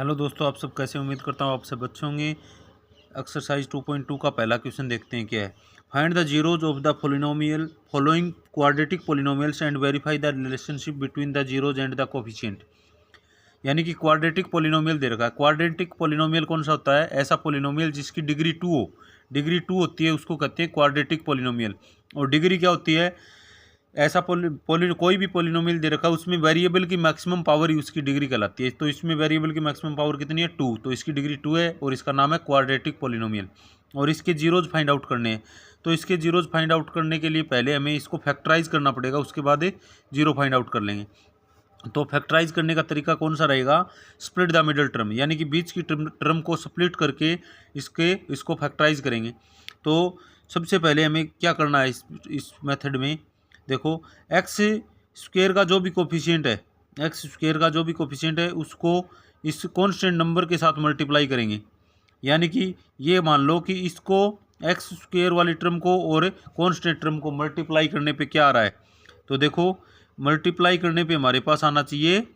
Hello दोस्तों, आप सब कैसे? उम्मीद करता हूँ आप सब अच्छे होंगे। एक्सरसाइज 2.2 का पहला क्वेश्चन देखते हैं क्या है। Find the zeros of the polynomial following quadratic polynomials and verify the relationship between the zeros and the coefficient. यानी कि क्वाड्रेटिक पोलिनोमियल दे रखा है। क्वाड्रेटिक पोलिनोमियल कौन सा होता है? ऐसा पोलिनोमियल जिसकी डिग्री 2 हो। डिग्री 2 होती है उसको कहते हैं क्वाड्रेटिक पोलिनोमियल। और डिग्री क्या होती है? ऐसा कोई भी पोलिनोमियल दे रखा है उसमें वेरिएबल की मैक्सिमम पावर ही उसकी डिग्री कहलाती है। तो इसमें वेरिएबल की मैक्सिमम पावर कितनी है? 2। तो इसकी डिग्री 2 है और इसका नाम है क्वाड्रेटिक पोलिनोमियल। और इसके जीरोज फाइंड आउट करने हैं। तो इसके जीरोज फाइंड आउट करने के लिए पहले हमें इसको फैक्टराइज करना पड़ेगा, उसके बाद जीरो फाइंड आउट कर लेंगे। तो फैक्टराइज करने का तरीका कौन सा रहेगा? स्प्लिट द मिडल टर्म, यानी कि बीच की टर्म को स्प्लिट करके इसको फैक्टराइज करेंगे। तो सबसे पहले हमें क्या करना है इस मेथड में? देखो, एक्स स्क्वायर का जो भी कोफिशिएंट है उसको इस कांस्टेंट नंबर के साथ मल्टीप्लाई करेंगे। यानी कि ये मान लो कि इसको एक्स स्क्वायर वाली टर्म को और कांस्टेंट टर्म को मल्टीप्लाई करने पे क्या आ रहा है? तो देखो, मल्टीप्लाई करने पे हमारे पास आना चाहिए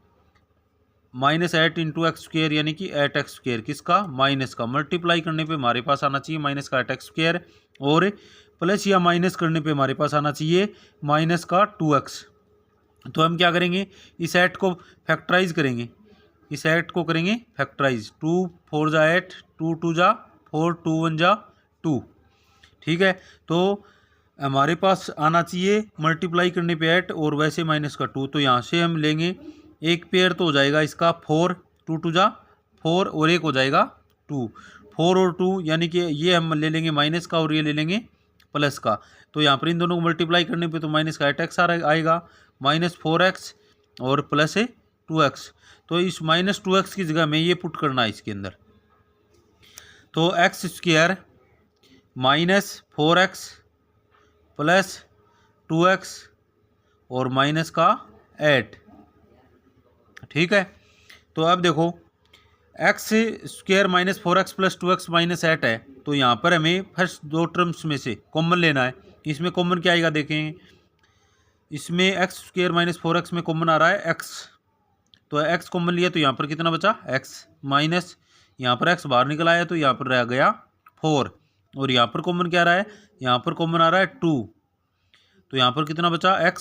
-8 इंटू एक्स स्क्वायर, यानी कि 8x स्क्वायर। किसका? माइनस का। मल्टीप्लाई करने पे हमारे पास आना चाहिए माइनस का 8x स्क्वायर, और प्लस या माइनस करने पे हमारे पास आना चाहिए माइनस का 2x। तो हम क्या करेंगे? इस 8 को फैक्टराइज करेंगे। इस 8 को करेंगे फैक्टराइज। 2 4 जा 8, 2 2 जा 4, 2 1 जा 2। ठीक है, तो हमारे पास आना चाहिए मल्टीप्लाई करने पे 8 और वैसे माइनस का 2। तो यहाँ से हम लेंगे एक पेयर, तो हो जाएगा इसका 4, 2 2 जा 4 और एक हो जाएगा 2। 4 और 2 यानी कि ये हम ले लेंगे माइनस का और ये ले लेंगे प्लस का। तो यहाँ पर इन दोनों को मल्टीप्लाई करने पे तो माइनस का 8x आएगा, -4x और प्लस 2x। तो इस -2x की जगह में ये पुट करना है इसके अंदर। तो x square -4x plus 2x और माइनस का 8। ठीक है, तो अब देखो, x square -4x plus 2x -8 है। तो यहाँ पर हमें फर्स्ट दो टर्म्स में से कॉमन लेना है। इसमें कॉमन क्या आएगा देखें। इसमें एक्स स्क्वायर -4x में कॉमन आ रहा है x। तो x कॉमन लिया तो यहाँ पर कितना बचा? x माइनस, यहाँ पर x बाहर निकल आया तो यहाँ पर रह गया 4। और यहाँ पर कॉमन क्या आ रहा है? यहाँ पर कॉमन आ रहा है 2। तो यहाँ पर कितना बचा? x,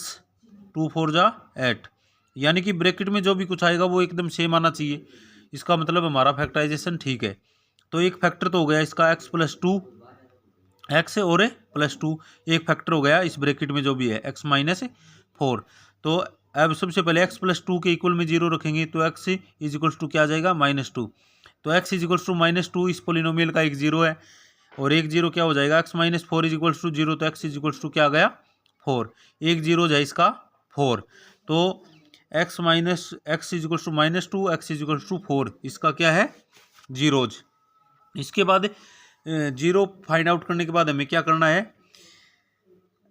2 4 जा 8। यानी कि ब्रैकेट में जो भी कुछ आएगा वो एकदम सेम आना चाहिए। इसका मतलब हमारा फैक्टराइजेशन ठीक है। तो एक फैक्टर तो हो गया इसका x + 2, x और +2, एक फैक्टर हो गया इस ब्रैकेट में जो भी है x - 4। तो अब सबसे पहले x + 2 के इक्वल में 0 रखेंगे तो x = क्या आ जाएगा? -2। तो x = -2 इस पोलिनोमियल का एक 0 है, और एक 0 क्या हो जाएगा? x - 4 = 0। तो x = क्या आ गया? 4। एक 0 है इसका 4। तो x = -2, x = 4, इसका क्या है? जीरोज। इसके बाद जीरो फाइंड आउट करने के बाद हमें क्या करना है?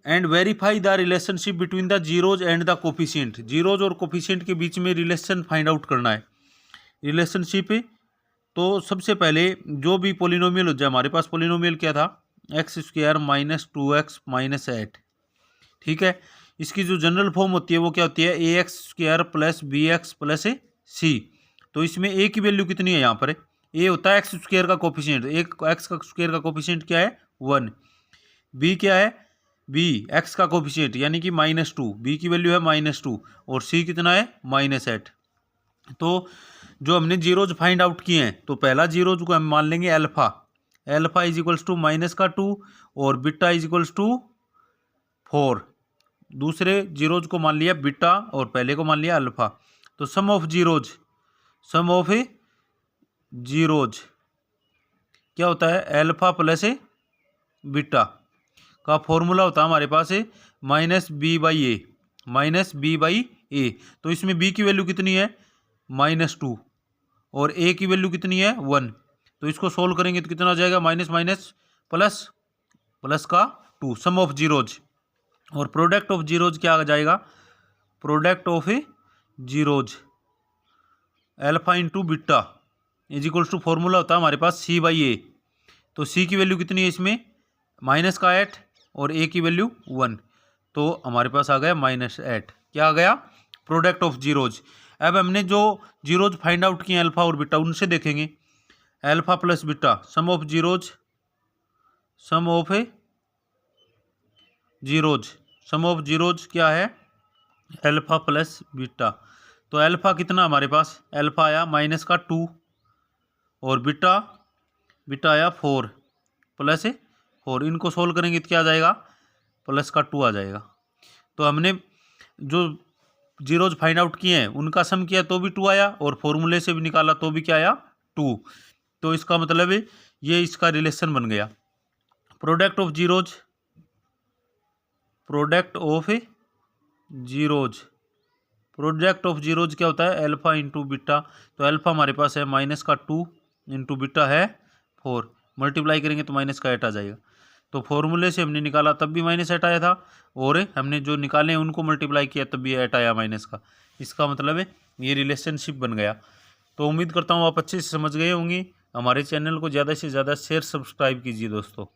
And verify the relationship between the zeros and the coefficient. Zeros और कोफिशिएंट के बीच में रिलेशन फाइंड आउट करना है। रिलेशनशिप, तो सबसे पहले जो भी पोलिनोमियल हो जाए, हमारे पास पोलिनोमियल क्या था? x square -2x -8। ठीक है, इसकी जो जनरल फॉर्म होती है वो क्या होती है? ax square plus bx plus c। तो इसमें a की वैल्यू कितनी है? यहाँ पर a होता है एक्स स्क्वायर का कोफिशिएंट। एक एक्स का स्क्वायर का कोफिशिएंट क्या है? 1। b क्या है? b x का कोफिशिएंट यानी कि -2, b की वैल्यू है -2, और c कितना है? -8। तो जो हमने जीरोज फाइंड आउट किए हैं, तो पहला जीरोज को हम मान लेंगे अल्फा। अल्फा = -2 और बीटा = 4। दूसरे जीरोज को मान लिया बीटा और पहले को मान लिया अल्फा। तो सम ऑफ जीरोज क्या होता है? अल्फा प्लस बीटा का फॉर्मूला होता है हमारे पास -b/a। तो इसमें b की वैल्यू कितनी है? -2 और a की वैल्यू कितनी है? 1। तो इसको सोल्व करेंगे तो कितना आ जाएगा? माइनस माइनस प्लस, प्लस का 2, सम ऑफ जीरोज। और प्रोडक्ट ऑफ जीरोज क्या आ जाएगा? Product of zeros alpha into beta = formula होता है हमारे पास c/a। तो c की वैल्यू कितनी है इसमें? माइनस का 8 और a की वैल्यू 1। तो हमारे पास आ गया -8। क्या आ गया? Product of zeros. अब हमने जो जीरोज फाइंड आउट किए अल्फा और बीटा उनसे देखेंगे। Alpha plus beta some of zeros क्या है, अल्फा प्लस बीटा। तो अल्फा कितना हमारे पास, अल्फा आया -2 और बीटा आया 4 प्लस 4। इनको सोल्व करेंगे तो क्या आ जाएगा, +2 आ जाएगा। तो हमने जो जीरोज फाइंड आउट किए हैं उनका सम किया तो भी 2 आया और फॉर्मूले से भी निकाला तो भी क्या आया, 2। तो इसका मतलब है ये इसका रिलेशन बन गया। प्रोडक्ट ऑफ जीरोज क्या होता है, अल्फा इंटू बीटा। तो अल्फा हमारे पास है -2 इंटू बीटा है 4, मल्टीप्लाई करेंगे तो -8 आ जाएगा। तो फॉर्मूले से हमने निकाला तब भी -8 आया था और हमने जो निकाले उनको मल्टीप्लाई किया तब भी 8 आया माइनस का। इसका मतलब है ये रिलेशनशिप बन गया। तो उम्मीद करता हूँ आप अच्छे से समझ गए होंगे। हमारे चैनल को ज़्यादा से ज़्यादा शेयर सब्सक्राइब कीजिए दोस्तों।